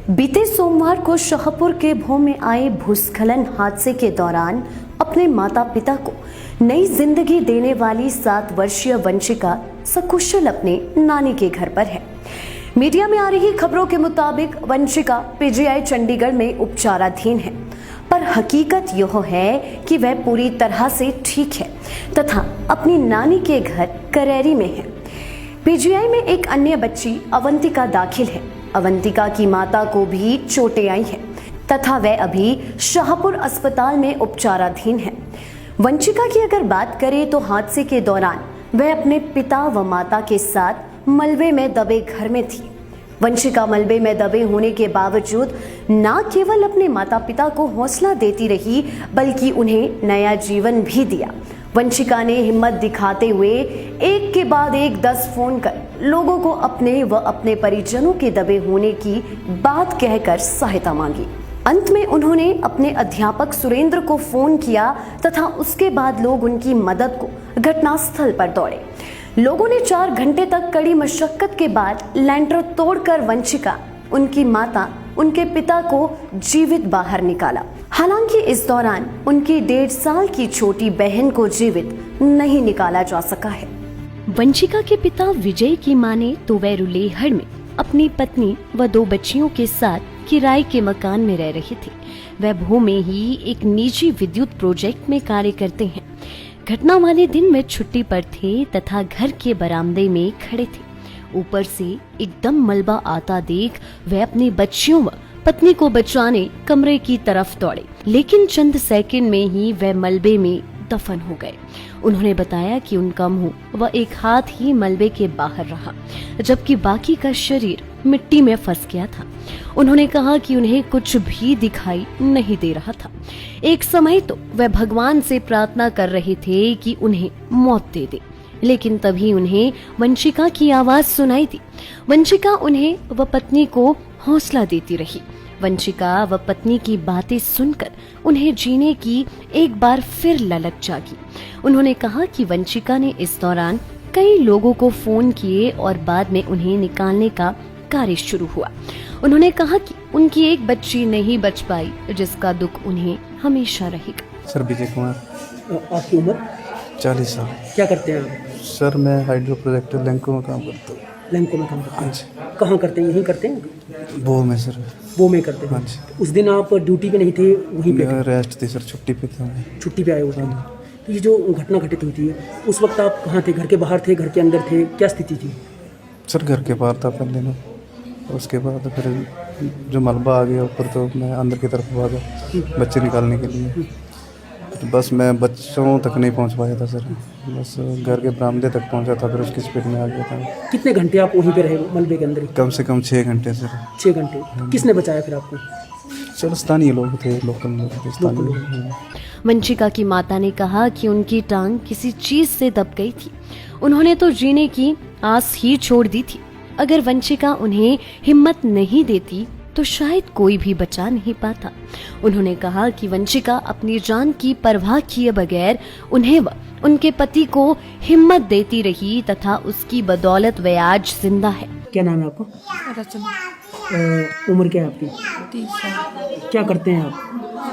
बीते सोमवार को शाहपुर के भो में आए भूस्खलन हादसे के दौरान अपने माता पिता को नई जिंदगी देने वाली 7 वर्षीय वंशिका सकुशल अपने नानी के घर पर है। मीडिया में आ रही खबरों के मुताबिक वंशिका पीजीआई चंडीगढ़ में उपचाराधीन है, पर हकीकत यह है कि वह पूरी तरह से ठीक है तथा अपनी नानी के घर करेरी में है। पीजीआई में एक अन्य बच्ची अवंतिका दाखिल है। अवंतिका की माता को भी चोटें आई हैं तथा वह अभी शाहपुर अस्पताल में उपचाराधीन है। वंशिका की अगर बात करें तो हादसे के दौरान वह अपने पिता व माता के साथ मलबे में दबे घर में थी। वंशिका मलबे में दबे होने के बावजूद न केवल अपने माता पिता को हौसला देती रही बल्कि उन्हें नया जीवन भी दिया। वंशिका ने हिम्मत दिखाते हुए एक के बाद एक 10 फोन कर लोगों को अपने व अपने परिजनों के दबे होने की बात कहकर सहायता मांगी। अंत में उन्होंने अपने अध्यापक सुरेंद्र को फोन किया तथा उसके बाद लोग उनकी मदद को घटनास्थल पर दौड़े। लोगों ने 4 घंटे तक कड़ी मशक्कत के बाद लैंटर तोड़कर वंशिका, उनकी माता, उनके पिता को जीवित बाहर निकाला। हालांकि इस दौरान उनकी 1.5 साल की छोटी बहन को जीवित नहीं निकाला जा सका है। वंशिका के पिता विजय की माने तो वह रुलेहड़ में अपनी पत्नी व 2 बच्चियों के साथ किराए के मकान में रह रहे थे। वह भो में ही एक निजी विद्युत प्रोजेक्ट में कार्य करते हैं। घटना वाले दिन वे छुट्टी पर थे तथा घर के बरामदे में खड़े थे। ऊपर से एकदम मलबा आता देख वह अपनी बच्चियों व पत्नी को बचाने कमरे की तरफ दौड़े, लेकिन चंद सेकंड में ही वह मलबे में दफन हो गए। उन्होंने बताया कि उनका मुंह व एक हाथ ही मलबे के बाहर रहा, जबकि बाकी का शरीर मिट्टी में फंस गया था। उन्होंने कहा कि उन्हें कुछ भी दिखाई नहीं दे रहा था। एक समय तो वह भगवान से प्रार्थना कर रहे थे कि उन्हें मौत दे दे, लेकिन तभी उन्हें वंशिका की आवाज सुनाई दी। वंशिका उन्हें व पत्नी को हौसला देती रही। वंशिका व पत्नी की बातें सुनकर उन्हें जीने की एक बार फिर ललक जागी। उन्होंने कहा कि वंशिका ने इस दौरान कई लोगों को फोन किए और बाद में उन्हें निकालने का कार्य शुरू हुआ। उन्होंने कहा कि उनकी एक बच्ची नहीं बच पाई, जिसका दुख उन्हें हमेशा रहेगा। सर विजय कुमार। आपकी उम्र? 40 साल। क्या करते हैं आप? सर मैं हाइड्रो प्रोजेक्टर लैंको में काम करता हूँ। लैंको में काम करते हैं? कहाँ करते हैं? यहीं करते हैं? वो में सर। वो में करते हैं? उस दिन आप ड्यूटी पे नहीं थे, वहीं पे रेस्ट थी सर, छुट्टी पे था। छुट्टी पे आए हुए थे। तो ये जो घटना घटित हुई थी उस वक्त आप कहाँ थे? घर के बाहर थे, घर के अंदर थे, क्या स्थिति थी? सर घर के बाहर था पहले ना, उसके बाद फिर जो मलबा आ गया ऊपर तो मैं अंदर की तरफ भागा बच्चे निकालने के लिए। तो बस मैं बच्चों तक नहीं पहुंच पाया था सर, बस घर के बरामदे तक पहुंचा था, फिर उसकी स्पीड में आ गया था। कितने घंटे आप वहीं पे रहे मलबे के अंदर? कम से कम 6 घंटे सर। 6 घंटे। किसने बचाया फिर आपको? सर स्थानीय लोग थे, लोकल लोग। वंशिका की माता ने कहा कि उनकी टांग किसी चीज से दब गई थी। उन्होंने तो जीने की आस ही छोड़ दी थी। अगर वंशिका उन्हें हिम्मत नहीं देती तो शायद कोई भी बचा नहीं पाता। उन्होंने कहा कि वंशिका अपनी जान की परवाह किए बगैर उन्हें व उनके पति को हिम्मत देती रही तथा उसकी बदौलत वे आज जिंदा है। क्या नाम है आपका? रचना। उम्र क्या है आपकी? 30 साल। क्या करते हैं आप?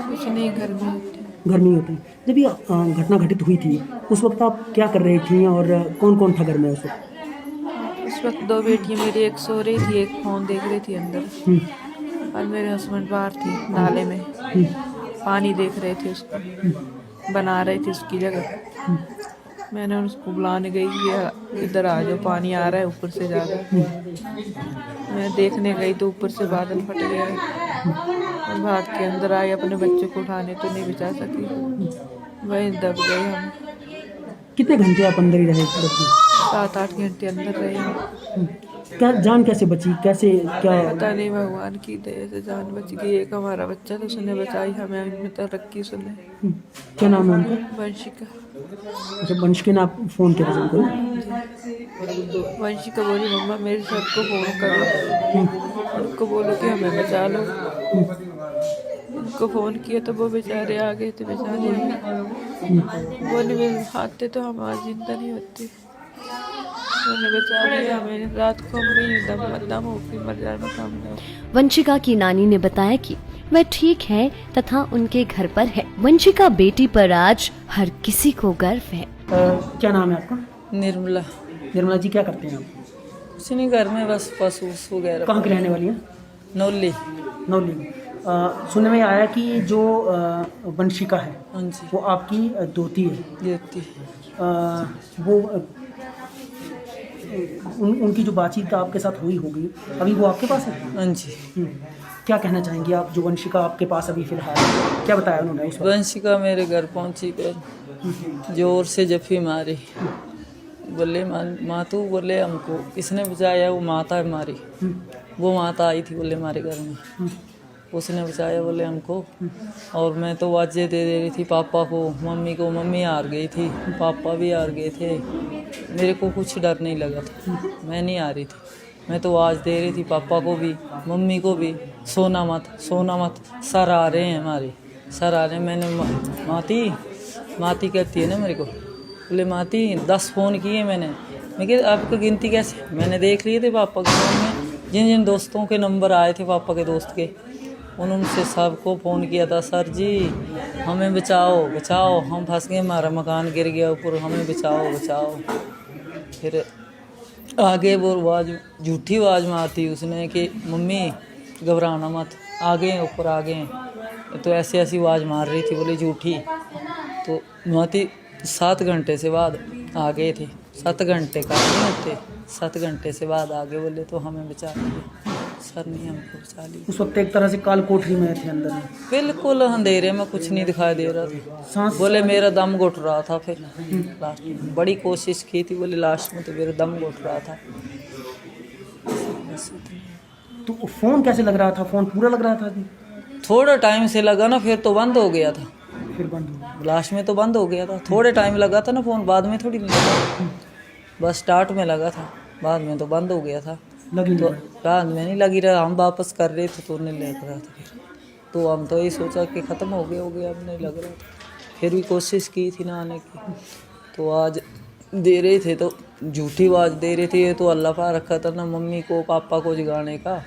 कुछ नहीं, घर में होते। घर में ही होते हैं। जब ये घटना घटित हुई थी उस वक्त आप क्या कर रही थी और कौन कौन था घर में उस वक्त? उस वक्त 2 बेटियां मेरी, एक सो रही थी, एक फोन देख रही थी अंदर, और मेरे हस्बैंड बाहर थी नाले में पानी देख रहे थे, उसको बना रहे थे उसकी जगह। मैंने उसको बुलाने गई कि इधर आ जाओ, पानी आ रहा है ऊपर से ज़्यादा। मैं देखने गई तो ऊपर से बादल फट गया, और भाग के अंदर आई। अपने बच्चे को उठाने तो नहीं बचा सकी, वहीं दब गए हम। कितने घंटे आप अंदर ही रहे? 7-8 घंटे अंदर रहे हम। क्या जान कैसे बची? कैसे क्या पता नहीं, भगवान की दया से जान बच गई। एक हमारा बच्चा तो उसने बचाई, हमें हिम्मत रखी उसने। क्या नाम है उनका? वंशिका। अच्छा, वंशिका ने आप फोन किया था उनको? वंशिका बोली मम्मा मेरे सर को फोन करो, उनको बोलो कि हमें बचा लो। उनको फ़ोन किया तो वो बेचारे आ गए थे बचाने। वो नहीं आते तो हम आज जिंदा नहीं होते। मैंने बचा लिया। मैंने रात को भी दम हो गई, मर जाना था हमने। वंशिका की नानी ने बताया कि वह ठीक है तथा उनके घर पर है। वंशिका बेटी पर आज हर किसी को गर्व है। क्या नाम है आपका? निर्मला। निर्मला जी, क्या करते हैं आप? कुछ नहीं, घर में बस पशु वगैरह। कहाँ की रहने वाली हैं? नौली। नौली। सुनने में आया कि जो वंशिका है हाँ जी, वो आपकी दोती है। देती। वो उनकी जो बातचीत आपके साथ हुई होगी, अभी वो आपके पास है? हाँ जी। क्या कहना चाहेंगी आप? जो वंशिका आपके पास अभी फिलहाल है, क्या बताया उन्होंने उस वक्त? वंशिका मेरे घर पहुंची कर जोर से जफी मारी, बोले मातू, बोले हमको इसने बचाया, वो माता है हमारी। वो माता आई थी बोले हमारे घर में, उसने बचाया बोले हमको। और मैं तो वाजे दे रही थी पापा को, मम्मी को। मम्मी हार गई थी, पापा भी हार गए थे। मेरे को कुछ डर नहीं लगा था, मैं नहीं आ रही थी। मैं तो आज दे रही थी पापा को भी, मम्मी को भी। सोना मत, सोना मत, सर आ रहे हैं हमारे, सर आ रहे हैं। मैंने माती कहती है ना मेरे को, बोले माती 10 फ़ोन किए मैंने। मैं कह आपको गिनती कैसे? मैंने देख लिए थे पापा के फ़ोन में, जिन जिन दोस्तों के नंबर आए थे पापा के दोस्त के, उनसे सबको फ़ोन किया था, सर जी हमें बचाओ बचाओ, हम फंस गए, हमारा मकान गिर गया ऊपर, हमें बचाओ बचाओ। फिर आगे वो आवाज़, झूठी आवाज़ मारती उसने कि मम्मी घबराना मत, आ गए ऊपर आ गए। तो ऐसी ऐसी आवाज़ मार रही थी, बोले झूठी। तो माती 7 घंटे से बाद आ गए थे, 7 घंटे का नहीं होते, 7 घंटे से बाद आगे बोले तो हमें बचा लिया, सर ने हमको बचा लिया। उस वक्त एक तरह से काल कोठरी में थे अंदर में, बिल्कुल अंधेरे में, कुछ नहीं दिखाई दे रहा था। सांस बोले मेरा दम घुट रहा था। फिर लास्ट में बड़ी कोशिश की थी, बोले लास्ट में तो मेरा दम घुट रहा था। तो फ़ोन कैसे लग रहा था? फ़ोन पूरा लग रहा था? थोड़ा टाइम से लगा ना, फिर तो बंद हो गया था। फिर बंद हो गया। लास्ट में तो बंद हो गया था, थोड़े टाइम लगा था ना फ़ोन, बाद में थोड़ी लगा, बस स्टार्ट में लगा था, बाद में तो बंद हो गया था। लगी तो नहीं? बाद में नहीं लगी रहा, हम वापस कर रहे थे तो नहीं लग रहा था। फिर तो हम तो यही सोचा कि ख़त्म हो गया, अब नहीं लग रहा था। फिर भी कोशिश की थी ना आने की, तो आज दे रहे थे तो झूठी आवाज़ दे रहे थे। ये तो अल्लाह पा रखा था ना मम्मी को पापा को जगाने का,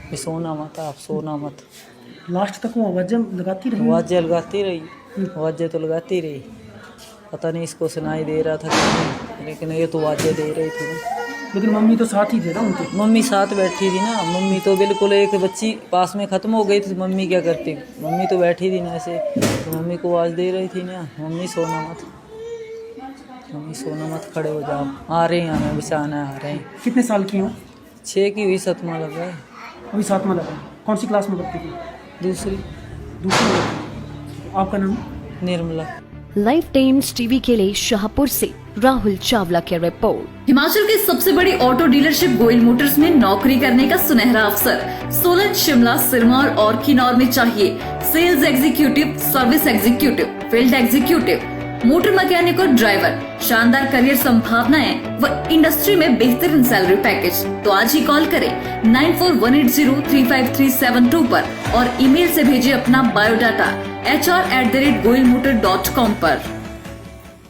कि सोना मत, आप सोना मत। लास्ट तक वो आवाज़ें लगाती रही? आवाज़ें लगाती रही, आवाज़ें तो लगाती रही। पता नहीं इसको सुनाई दे रहा था कि नहीं, लेकिन ये तो आवाज़ें दे रही थी ना। लेकिन मम्मी तो साथ ही थे ना उनके? मम्मी साथ बैठी थी ना, मम्मी तो बिल्कुल, एक बच्ची पास में ख़त्म हो गई थी, मम्मी क्या करती, मम्मी तो बैठी थी ना ऐसे, तो मम्मी को आवाज़ दे रही थी ना, मम्मी सोना मत, मम्मी सोना मत, खड़े हो जाओ, आ रहे हैं हमें बचाना, आ रहे हैं। कितने साल की हो? 6 की हुई, 7वां लग रहा है। अभी 7वां लगा। कौन सी क्लास में पढ़ती थी? दूसरी। आपका नाम? निर्मला। लाइव टाइम्स टीवी के लिए शाहपुर से राहुल चावला की रिपोर्ट। हिमाचल की सबसे बड़ी ऑटो डीलरशिप गोयल मोटर्स में नौकरी करने का सुनहरा अवसर। सोलन, शिमला, सिरमौर और किन्नौर में चाहिए sales executive, service executive, field executive, motor mechanic और ड्राइवर। शानदार करियर संभावनाएं व इंडस्ट्री में बेहतरीन सैलरी पैकेज। तो आज ही कॉल करें 9418035372 पर और ईमेल से भेजिए अपना बायोडाटा hr@goilmotor.com पर।